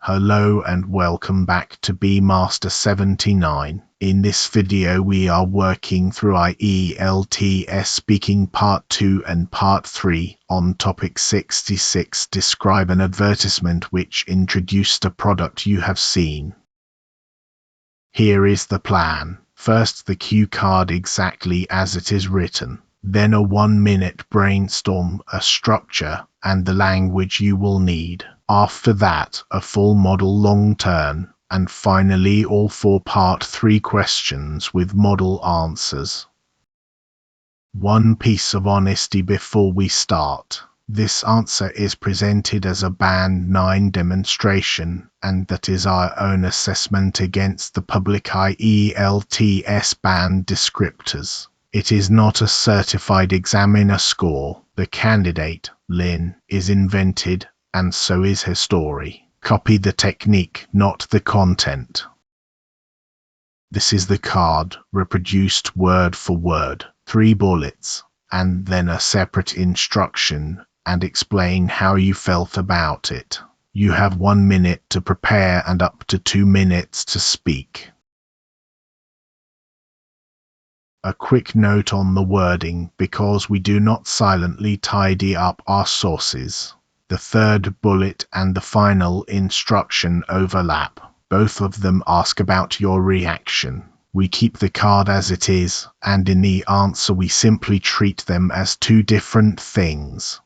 Hello and welcome back to Master 79. In this video we are working through ielts speaking part 2 and part 3 on topic 66. Describe an advertisement which introduced a product you have seen. Here is the plan. First the cue card exactly as it is written. Then a 1-minute brainstorm, a structure, and the language you will need. After that, a full model long turn, and finally all 4 part 3 questions with model answers. One piece of honesty before we start. This answer is presented as a Band 9 demonstration, and that is our own assessment against the public ielts band descriptors. It is not a certified examiner score. The candidate, Lynn, is invented, and so is her story. Copy the technique, not the content. This is the card, reproduced word for word, 3 bullets, and then a separate instruction, and explain how you felt about it. You have 1 minute to prepare and up to 2 minutes to speak. A quick note on the wording, because we do not silently tidy up our sources. The 3rd bullet and the final instruction overlap. Both of them ask about your reaction. We keep the card as it is, and in the answer we simply treat them as 2 different things.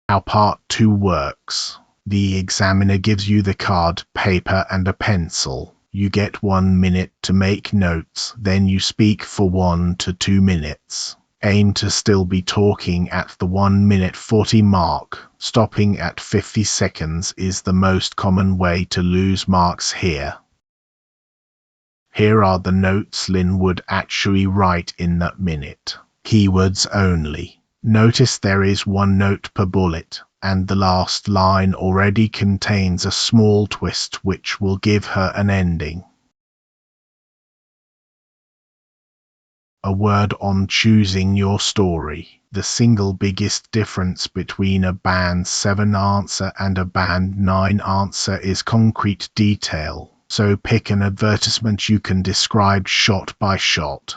How part 2 works. The examiner gives you the card, paper and a pencil. You get 1 minute to make notes, then you speak for 1 to 2 minutes. Aim to still be talking at the 1 minute 40 mark. Stopping at 50 seconds is the most common way to lose marks here. Here are the notes Lynn would actually write in that minute. Keywords only. Notice there is 1 note per bullet, and the last line already contains a small twist which will give her an ending. A word on choosing your story. The single biggest difference between a Band 7 answer and a Band 9 answer is concrete detail, so pick an advertisement you can describe shot by shot.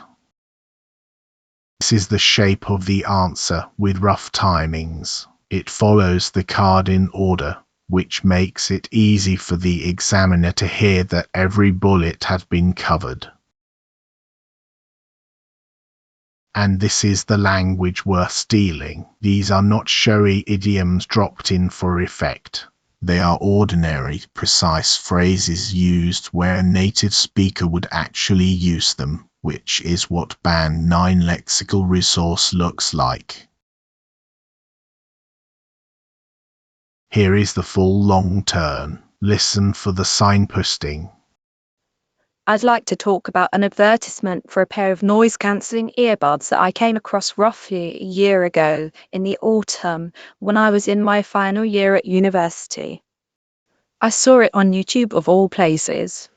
This is the shape of the answer with rough timings. It follows the card in order, which makes it easy for the examiner to hear that every bullet has been covered. And this is the language worth stealing. These are not showy idioms dropped in for effect. They are ordinary, precise phrases used where a native speaker would actually use them, which is what Band 9 lexical resource looks like. Here is the full long turn. Listen for the signposting. I'd like to talk about an advertisement for a pair of noise-cancelling earbuds that I came across roughly a year ago in the autumn when I was in my final year at university. I saw it on YouTube of all places.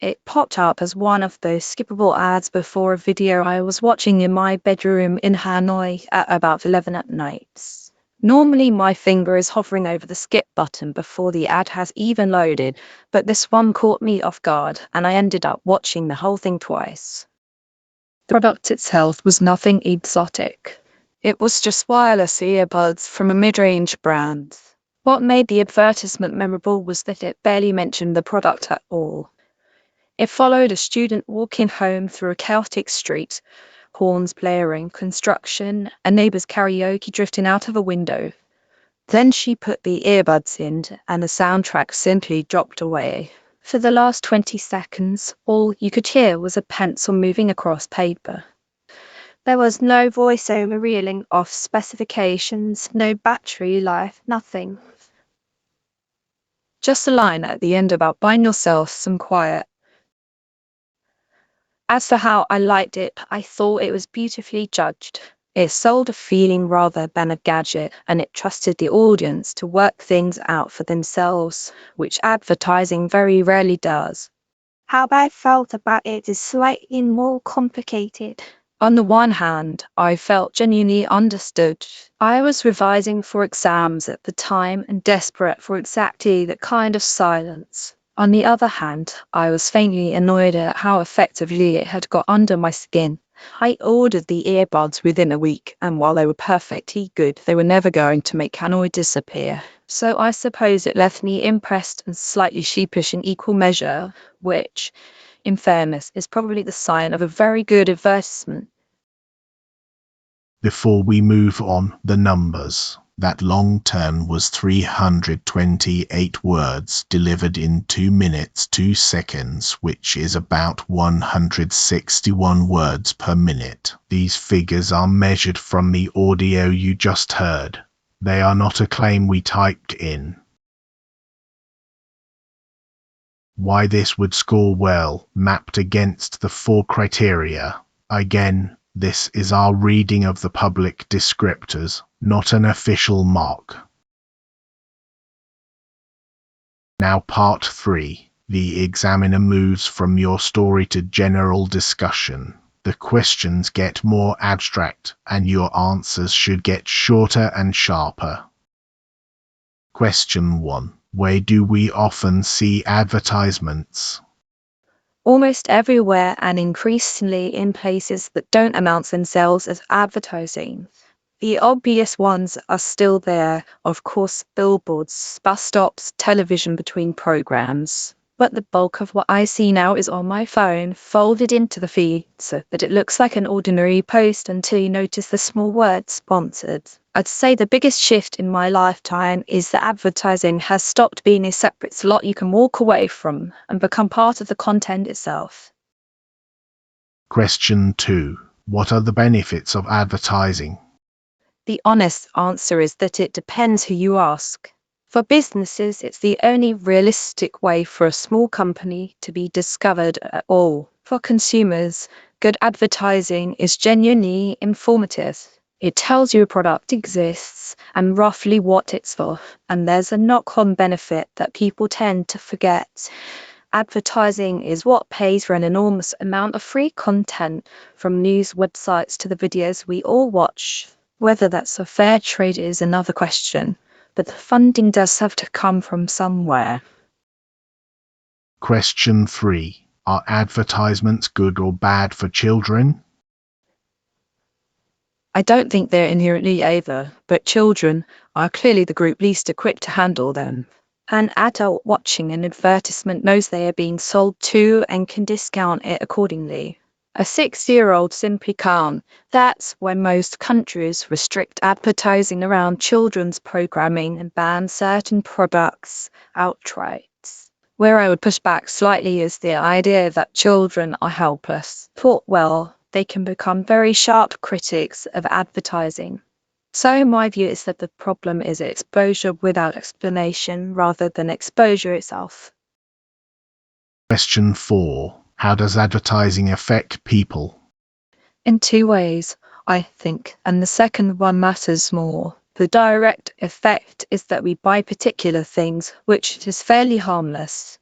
It popped up as one of those skippable ads before a video I was watching in my bedroom in Hanoi at about 11 at night. Normally my finger is hovering over the skip button before the ad has even loaded, but this one caught me off guard and I ended up watching the whole thing twice. The product itself was nothing exotic. It was just wireless earbuds from a mid-range brand. What made the advertisement memorable was that it barely mentioned the product at all. It followed a student walking home through a chaotic street, horns blaring, construction, a neighbour's karaoke drifting out of a window. Then she put the earbuds in, and the soundtrack simply dropped away. For the last 20 seconds, all you could hear was a pencil moving across paper. There was no voiceover reeling off specifications, no battery life, nothing. Just a line at the end about buying yourself some quiet. As for how I liked it, I thought it was beautifully judged. It sold a feeling rather than a gadget, and it trusted the audience to work things out for themselves, which advertising very rarely does. How I felt about it is slightly more complicated. On the one hand, I felt genuinely understood. I was revising for exams at the time and desperate for exactly that kind of silence. On the other hand, I was faintly annoyed at how effectively it had got under my skin. I ordered the earbuds within a week, and while they were perfectly good, they were never going to make Hanoi disappear. So I suppose it left me impressed and slightly sheepish in equal measure, which, in fairness, is probably the sign of a very good advertisement. Before we move on, the numbers. That long term was 328 words delivered in 2 minutes 2 seconds, which is about 161 words per minute. These figures are measured from the audio you just heard. They are not a claim we typed in. Why this would score well, mapped against the 4 criteria. Again, this is our reading of the public descriptors, not an official mock. Now part 3. The examiner moves from your story to general discussion. The questions get more abstract, and your answers should get shorter and sharper. Question 1. Where do we often see advertisements? Almost everywhere, and increasingly in places that don't announce themselves as advertising. The obvious ones are still there, of course, billboards, bus stops, television between programs. But the bulk of what I see now is on my phone, folded into the feed so that it looks like an ordinary post until you notice the small word sponsored. I'd say the biggest shift in my lifetime is that advertising has stopped being a separate slot you can walk away from and become part of the content itself. Question 2. What are the benefits of advertising? The honest answer is that it depends who you ask. For businesses, it's the only realistic way for a small company to be discovered at all. For consumers, good advertising is genuinely informative. It tells you a product exists and roughly what it's for, and there's a knock-on benefit that people tend to forget. Advertising is what pays for an enormous amount of free content, from news websites to the videos we all watch. Whether that's a fair trade is another question, but the funding does have to come from somewhere. Question 3. Are advertisements good or bad for children? I don't think they're inherently either, but children are clearly the group least equipped to handle them. An adult watching an advertisement knows they are being sold to and can discount it accordingly. A 6-year-old simply can't. That's why most countries restrict advertising around children's programming and ban certain products outright. Where I would push back slightly is the idea that children are helpless. Taught well, they can become very sharp critics of advertising. So my view is that the problem is exposure without explanation rather than exposure itself. Question 4. How does advertising affect people? In 2 ways, I think, and the second one matters more. The direct effect is that we buy particular things, which is fairly harmless.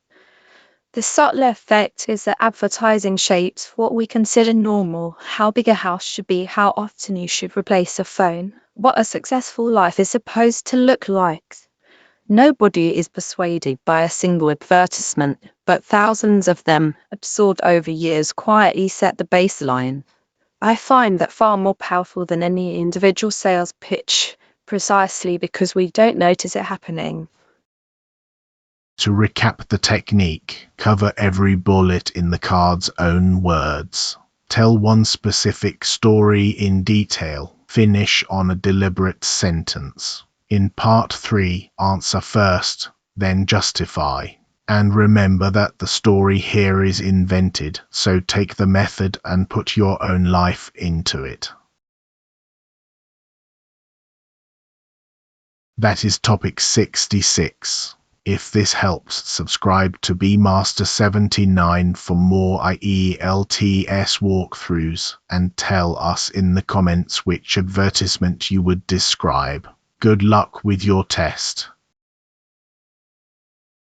The subtle effect is that advertising shapes what we consider normal, how big a house should be, how often you should replace a phone, what a successful life is supposed to look like. Nobody is persuaded by a single advertisement, but thousands of them, absorbed over years, quietly set the baseline. I find that far more powerful than any individual sales pitch, precisely because we don't notice it happening. To recap the technique, cover every bullet in the card's own words. Tell one specific story in detail. Finish on a deliberate sentence. In part 3, answer first, then justify. And remember that the story here is invented, so take the method and put your own life into it. That is topic 66. If this helps, subscribe to BMaster79 for more ielts walkthroughs, and tell us in the comments which advertisement you would describe. Good luck with your test.